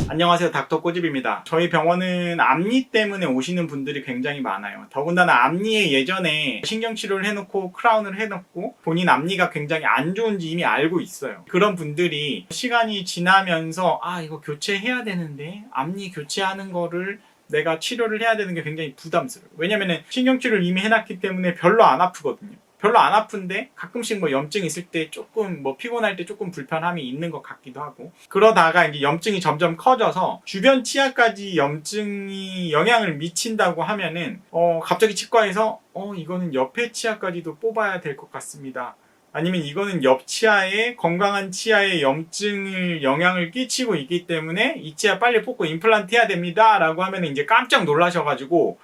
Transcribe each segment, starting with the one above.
안녕하세요, 닥터 꼬집입니다. 저희 병원은 앞니 때문에 오시는 분들이 굉장히 많아요. 더군다나 앞니에 예전에 신경치료를 해놓고 크라운을 해놓고 본인 앞니가 굉장히 안 좋은지 이미 알고 있어요. 그런 분들이 시간이 지나면서 이거 교체해야 되는데 앞니 교체하는 거를 내가 치료를 해야 되는 게 굉장히 부담스러워요. 왜냐면은 신경치료를 이미 해놨기 때문에 별로 안 아프거든요. 별로 안 아픈데 가끔씩 염증 있을 때 조금 피곤할 때 조금 불편함이 있는 것 같기도 하고, 그러다가 이제 염증이 점점 커져서 주변 치아까지 염증이 영향을 미친다고 하면은 갑자기 치과에서 이거는 옆에 치아까지도 뽑아야 될 것 같습니다. 아니면 이거는 옆 치아에 건강한 치아에 염증을 영향을 끼치고 있기 때문에 이 치아 빨리 뽑고 임플란트 해야 됩니다 라고 하면 이제 깜짝 놀라셔가지고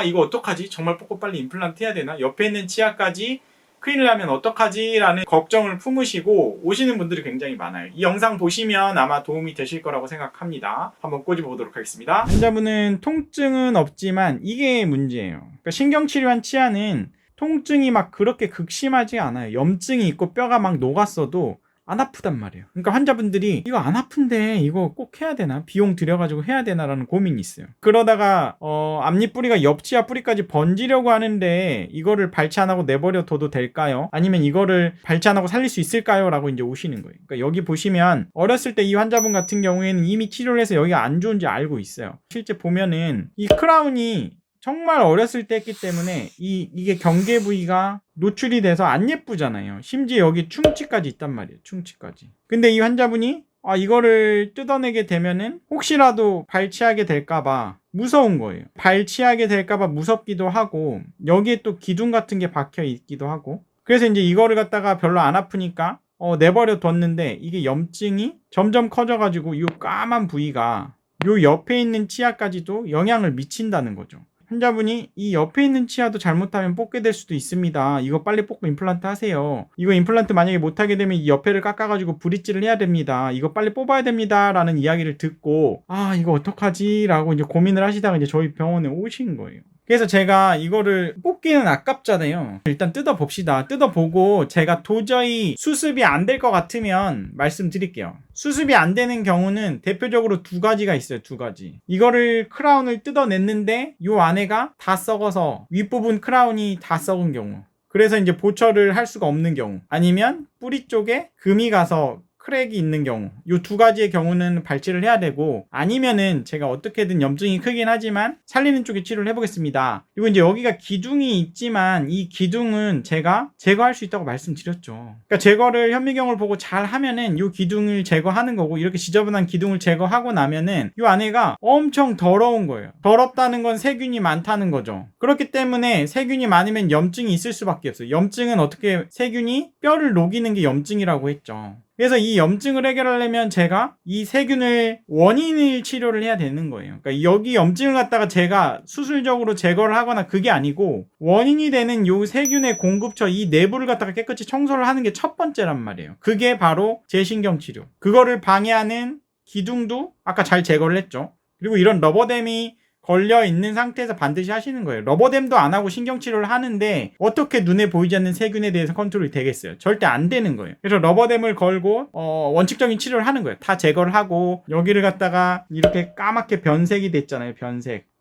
이거 어떡하지? 정말 뽑고 빨리 임플란트 해야 되나? 옆에 있는 치아까지 큰일 나면 어떡하지? 라는 걱정을 품으시고 오시는 분들이 굉장히 많아요. 이 영상 보시면 아마 도움이 되실 거라고 생각합니다. 한번 꼬집어 보도록 하겠습니다. 환자분은 통증은 없지만 이게 문제예요. 그러니까 신경치료한 치아는 통증이 그렇게 극심하지 않아요. 염증이 있고 뼈가 녹았어도 안 아프단 말이에요. 그러니까 환자분들이 이거 안 아픈데 이거 꼭 해야 되나? 비용 들여가지고 해야 되나? 라는 고민이 있어요. 그러다가 앞니뿌리가 옆치아 뿌리까지 번지려고 하는데 이거를 발치 안 하고 내버려 둬도 될까요? 아니면 이거를 발치 안 하고 살릴 수 있을까요? 라고 이제 오시는 거예요. 그러니까 여기 보시면 어렸을 때 이 환자분 같은 경우에는 이미 치료를 해서 여기가 안 좋은지 알고 있어요. 실제 보면은 이 크라운이 정말 어렸을 때 했기 때문에 이게 경계 부위가 노출이 돼서 안 예쁘잖아요. 심지어 여기 충치까지 있단 말이에요. 충치까지. 근데 이 환자분이 이거를 뜯어내게 되면은 혹시라도 발치하게 될까봐 무서운 거예요. 발치하게 될까봐 무섭기도 하고 여기에 또 기둥 같은 게 박혀 있기도 하고, 그래서 이제 이거를 갖다가 별로 안 아프니까 내버려 뒀는데 이게 염증이 점점 커져가지고 이 까만 부위가 요 옆에 있는 치아까지도 영향을 미친다는 거죠. 환자분이 이 옆에 있는 치아도 잘못하면 뽑게 될 수도 있습니다. 이거 빨리 뽑고 임플란트 하세요. 이거 임플란트 만약에 못하게 되면 이 옆에를 깎아가지고 브릿지를 해야 됩니다. 이거 빨리 뽑아야 됩니다. 라는 이야기를 듣고 이거 어떡하지? 라고 이제 고민을 하시다가 이제 저희 병원에 오신 거예요. 그래서 제가 이거를 뽑기는 아깝잖아요. 일단 뜯어봅시다. 뜯어보고 제가 도저히 수습이 안 될 것 같으면 말씀드릴게요. 수습이 안 되는 경우는 대표적으로 두 가지가 있어요. 두 가지. 이거를 크라운을 뜯어냈는데 이 안에가 다 썩어서 윗부분 크라운이 다 썩은 경우, 그래서 이제 보철을 할 수가 없는 경우, 아니면 뿌리 쪽에 금이 가서 크랙이 있는 경우, 이 두 가지의 경우는 발치를 해야 되고, 아니면은 제가 어떻게든 염증이 크긴 하지만 살리는 쪽에 치료를 해보겠습니다. 그리고 이제 여기가 기둥이 있지만 이 기둥은 제가 제거할 수 있다고 말씀드렸죠. 그러니까 제거를 현미경을 보고 잘 하면은 이 기둥을 제거하는 거고, 이렇게 지저분한 기둥을 제거하고 나면은 이 안에가 엄청 더러운 거예요. 더럽다는 건 세균이 많다는 거죠. 그렇기 때문에 세균이 많으면 염증이 있을 수밖에 없어요. 염증은 어떻게 세균이 뼈를 녹이는 게 염증이라고 했죠. 그래서 이 염증을 해결하려면 제가 이 세균을 원인을 치료를 해야 되는 거예요. 그러니까 여기 염증을 갖다가 제가 수술적으로 제거를 하거나 그게 아니고, 원인이 되는 요 세균의 공급처 이 내부를 갖다가 깨끗이 청소를 하는 게 첫 번째란 말이에요. 그게 바로 제신경치료. 그거를 방해하는 기둥도 아까 잘 제거를 했죠. 그리고 이런 러버댐이 걸려 있는 상태에서 반드시 하시는 거예요. 러버댐도 안 하고 신경치료를 하는데 어떻게 눈에 보이지 않는 세균에 대해서 컨트롤이 되겠어요? 절대 안 되는 거예요. 그래서 러버댐을 걸고 원칙적인 치료를 하는 거예요. 다 제거를 하고, 여기를 갖다가 이렇게 까맣게 변색이 됐잖아요.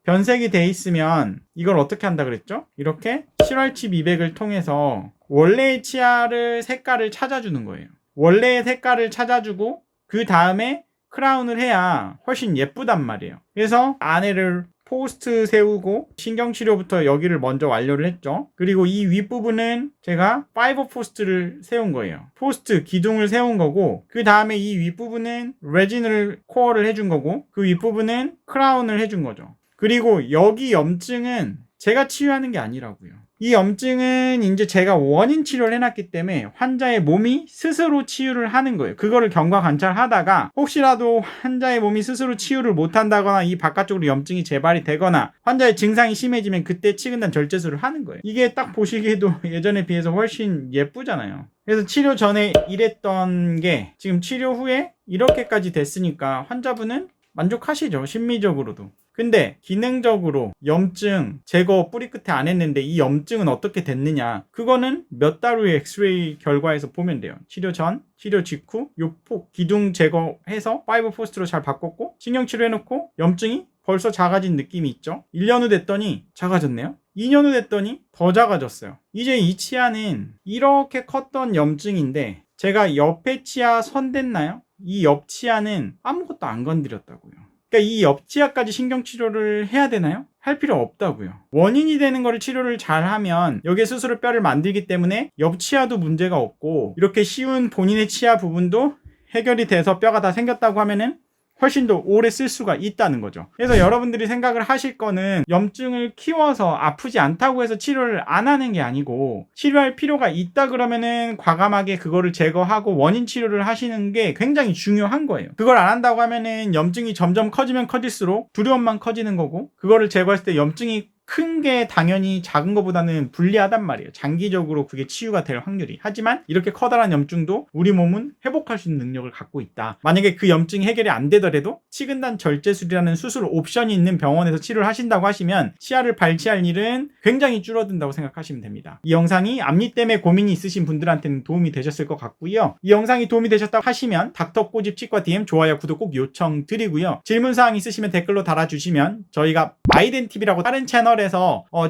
변색이 돼 있으면 이걸 어떻게 한다 그랬죠? 이렇게 실활치 미백을 통해서 원래의 치아를 색깔을 찾아주는 거예요. 원래의 색깔을 찾아주고 그 다음에 크라운을 해야 훨씬 예쁘단 말이에요. 그래서 안에를 포스트 세우고 신경치료부터 여기를 먼저 완료를 했죠. 그리고 이 윗부분은 제가 파이버 포스트를 세운 거예요. 포스트 기둥을 세운 거고, 그 다음에 이 윗부분은 레진을 코어를 해준 거고, 그 윗부분은 크라운을 해준 거죠. 그리고 여기 염증은 제가 치유하는 게 아니라고요. 이 염증은 이제 제가 원인 치료를 해놨기 때문에 환자의 몸이 스스로 치유를 하는 거예요. 그거를 경과 관찰하다가 혹시라도 환자의 몸이 스스로 치유를 못한다거나 이 바깥쪽으로 염증이 재발이 되거나 환자의 증상이 심해지면 그때 치근단 절제술을 하는 거예요. 이게 딱 보시기에도 예전에 비해서 훨씬 예쁘잖아요. 그래서 치료 전에 이랬던 게 지금 치료 후에 이렇게까지 됐으니까 환자분은 만족하시죠. 심리적으로도. 근데 기능적으로 염증 제거 뿌리 끝에 안 했는데 이 염증은 어떻게 됐느냐, 그거는 몇 달 후에 엑스레이 결과에서 보면 돼요. 치료 전, 치료 직후 요폭 기둥 제거해서 5포스트로 잘 바꿨고 신경치료 해놓고 염증이 벌써 작아진 느낌이 있죠. 1년 후 됐더니 작아졌네요. 2년 후 됐더니 더 작아졌어요. 이제 이 치아는 이렇게 컸던 염증인데 제가 옆에 치아 선댔나요? 이 옆 치아는 아무것도 안 건드렸다고요. 그러니까 이 옆 치아까지 신경치료를 해야 되나요? 할 필요 없다고요. 원인이 되는 거를 치료를 잘하면 여기에 스스로 뼈를 만들기 때문에 옆 치아도 문제가 없고 이렇게 쉬운 본인의 치아 부분도 해결이 돼서 뼈가 다 생겼다고 하면은 훨씬 더 오래 쓸 수가 있다는 거죠. 그래서 여러분들이 생각을 하실 거는 염증을 키워서 아프지 않다고 해서 치료를 안 하는 게 아니고 치료할 필요가 있다 그러면은 과감하게 그거를 제거하고 원인 치료를 하시는 게 굉장히 중요한 거예요. 그걸 안 한다고 하면은 염증이 점점 커지면 커질수록 두려움만 커지는 거고 그거를 제거했을 때 염증이 큰 게 당연히 작은 것보다는 불리하단 말이에요. 장기적으로 그게 치유가 될 확률이. 하지만 이렇게 커다란 염증도 우리 몸은 회복할 수 있는 능력을 갖고 있다. 만약에 그 염증이 해결이 안 되더라도 치근단 절제술이라는 수술 옵션이 있는 병원에서 치료를 하신다고 하시면 치아를 발치할 일은 굉장히 줄어든다고 생각하시면 됩니다. 이 영상이 앞니 때문에 고민이 있으신 분들한테는 도움이 되셨을 것 같고요. 이 영상이 도움이 되셨다고 하시면 닥터 꼬집 치과 DM 좋아요 구독 꼭 요청드리고요. 질문사항 있으시면 댓글로 달아주시면 저희가 마이덴TV라고 다른 채널에서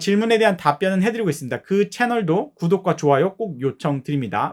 질문에 대한 답변은 해드리고 있습니다. 그 채널도 구독과 좋아요 꼭 요청드립니다.